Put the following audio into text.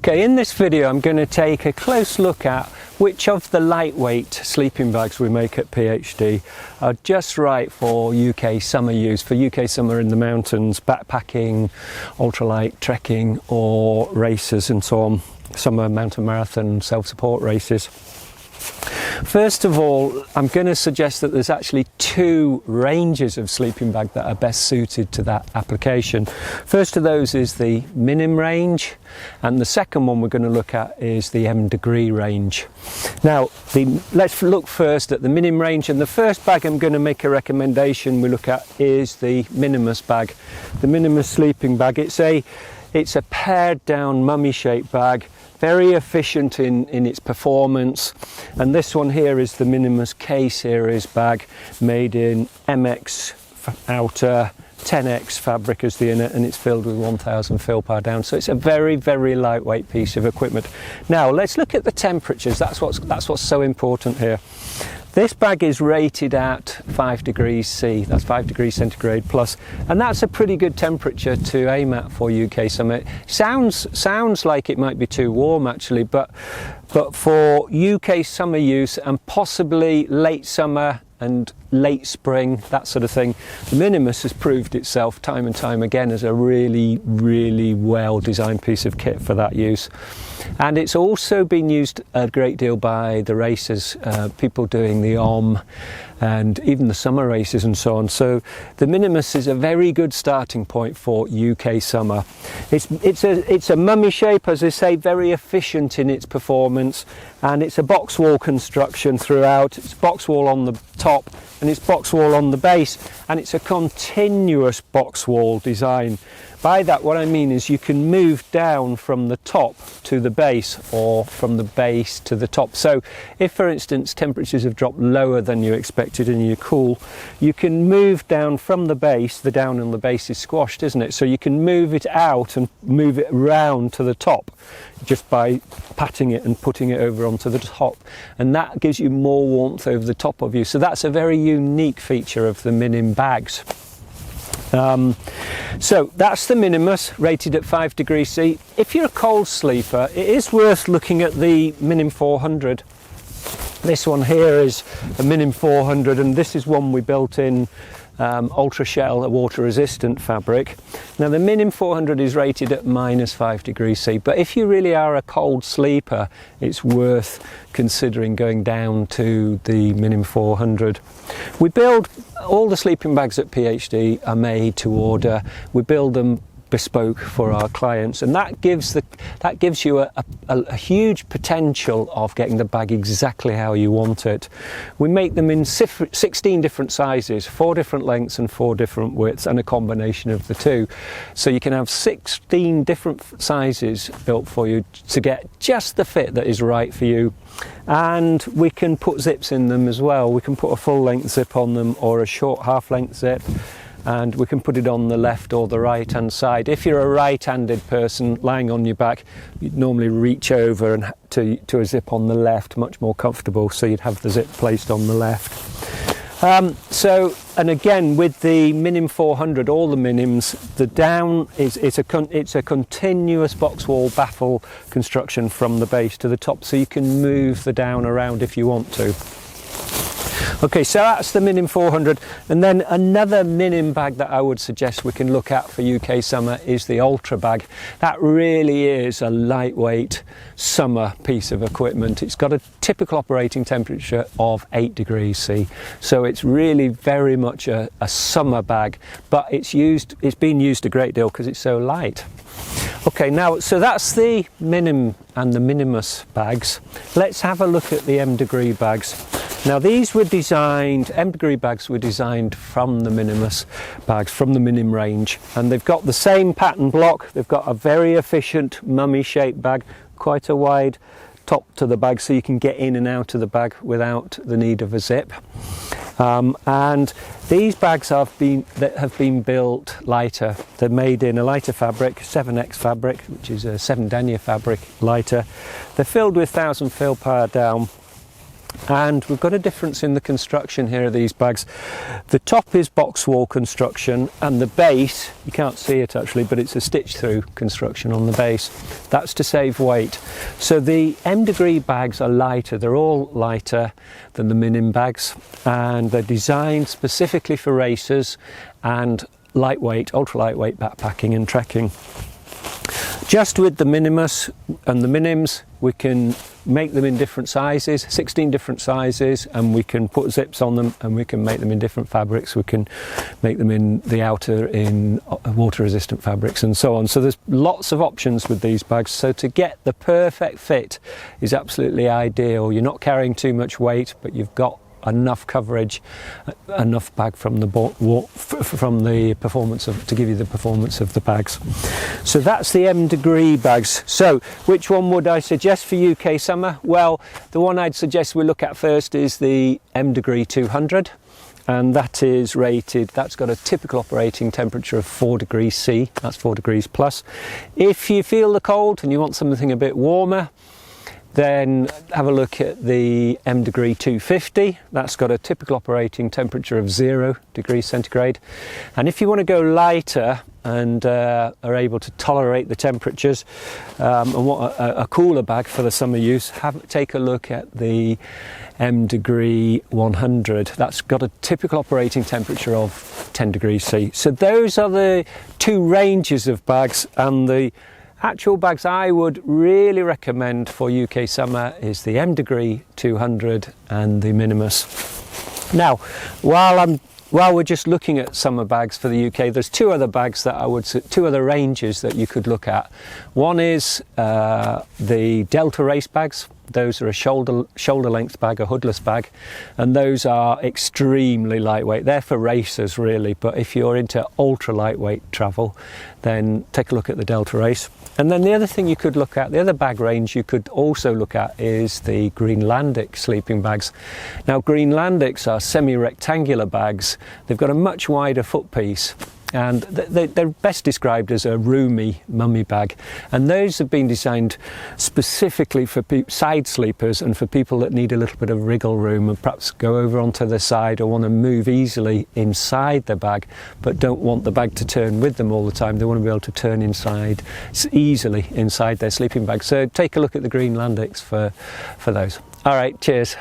Okay, in this video I'm going to take a close look at which of the lightweight sleeping bags we make at PhD are just right for UK summer use, for UK summer in the mountains, backpacking, ultralight, trekking or races and so on, summer mountain marathon, self-support races. First of all, I'm going to suggest that there's actually two ranges of sleeping bag that are best suited to that application. First of those is the Minim range, and the second one we're going to look at is the M degree range. Now, let's look first at the Minim range, and the first bag I'm going to make a recommendation we look at is the Minimus bag. The Minimus sleeping bag, it's a pared down mummy shaped bag, very efficient in its performance, and this one here is the Minimus K series bag, made in MX outer, 10X fabric as the inner, and it's filled with 1000 fill power down, so it's a very, very lightweight piece of equipment. Now let's look at the temperatures. That's what's so important here. This bag is rated at 5 degrees C, that's 5 degrees centigrade plus, and that's a pretty good temperature to aim at for UK summer. Sounds like it might be too warm actually, but for UK summer use and possibly late summer and late spring, that sort of thing, the Minimus has proved itself time and time again as a really, really well designed piece of kit for that use. And it's also been used a great deal by the racers, people doing the and even the summer races and so on. So the Minimus is a very good starting point for UK summer. It's a mummy shape, as I say, very efficient in its performance, and it's a box wall construction throughout. It's box wall on the top and it's box wall on the base, and it's a continuous box wall design. By that, what I mean is you can move down from the top to the base or from the base to the top. So if, for instance, temperatures have dropped lower than you expected and you're cool, you can move down from the base. The down on the base is squashed, isn't it? So you can move it out and move it round to the top just by patting it and putting it over onto the top, and that gives you more warmth over the top of you. So that's a very unique feature of the Minim bags. So that's the Minimus, rated at 5 degrees C. If you're a cold sleeper, it is worth looking at the Minim 400. This one here is a Minim 400, and this is one we built in Ultra Shell, a water resistant fabric. Now the Minim 400 is rated at -5 degrees C, but if you really are a cold sleeper, it's worth considering going down to the Minim 400. We build all the sleeping bags at PhD are made to order. We build them bespoke for our clients, and that gives you a huge potential of getting the bag exactly how you want it. We make them in 16 different sizes, 4 different lengths and 4 different widths, and a combination of the two, so you can have 16 different sizes built for you to get just the fit that is right for you. And we can put zips in them as well. We can put a full length zip on them or a short half length zip, and we can put it on the left or the right hand side. If you're a right-handed person lying on your back, you'd normally reach over and to a zip on the left, much more comfortable, so you'd have the zip placed on the left. And again, with the Minim 400, all the Minims, the down it's a continuous box wall baffle construction from the base to the top, so you can move the down around if you want to. Okay, so that's the Minim 400, and then another Minim bag that I would suggest we can look at for UK summer is the Ultra bag. That really is a lightweight summer piece of equipment. It's got a typical operating temperature of 8 degrees C, so it's really very much a summer bag, but it's been used a great deal because it's so light. Okay, now, so that's the Minim and the Minimus bags. Let's have a look at the M degree bags. Now these were designed, M degree bags were designed from the Minimus bags, from the Minim range, and they've got the same pattern block. They've got a very efficient mummy shaped bag, quite a wide top to the bag, so you can get in and out of the bag without the need of a zip. And these bags have been built lighter. They're made in a lighter fabric, 7X fabric, which is a 7 denier fabric, lighter. They're filled with 1000 fill power down And we've got a difference in the construction here of these bags. The top is box wall construction, and the base, you can't see it actually, but it's a stitch through construction on the base. That's to save weight. So the M degree bags are lighter, they're all lighter than the Minim bags, and they're designed specifically for racers and lightweight, ultra lightweight backpacking and trekking. Just with the Minimus and the Minims, we can make them in different sizes, 16 different sizes, and we can put zips on them, and we can make them in different fabrics. We can make them in the outer in water resistant fabrics and so on. So there's lots of options with these bags. So to get the perfect fit is absolutely ideal. You're not carrying too much weight, but you've got enough coverage, enough bag from the performance of, to give you the performance of the bags. So that's the M degree bags. So which one would I suggest for UK summer? Well, the one I'd suggest we look at first is the M degree 200, and that is rated, that's got a typical operating temperature of 4 degrees C, that's 4 degrees plus. If you feel the cold and you want something a bit warmer, then have a look at the M degree 250. That's got a typical operating temperature of 0 degrees centigrade. And if you want to go lighter and are able to tolerate the temperatures and want a cooler bag for the summer use, take a look at the M degree 100. That's got a typical operating temperature of 10 degrees C. So those are the two ranges of bags, and the actual bags I would really recommend for UK summer is the M degree 200 and the Minimus. Now, while we're just looking at summer bags for the UK, there's two other ranges that you could look at. One is the Delta race bags. Those are a shoulder length bag, a hoodless bag, and those are extremely lightweight. They're for racers really, but if you're into ultra lightweight travel, then take a look at the Delta race. And then the other thing you could look at, the other bag range you could also look at, is the Greenlandic sleeping bags. Now Greenlandics are semi-rectangular bags. They've got a much wider footpiece, and they're best described as a roomy mummy bag, and those have been designed specifically for side sleepers and for people that need a little bit of wriggle room and perhaps go over onto the side or want to move easily inside the bag but don't want the bag to turn with them all the time. They want to be able to turn inside easily inside their sleeping bag. So take a look at the Greenlandics for those. All right, cheers.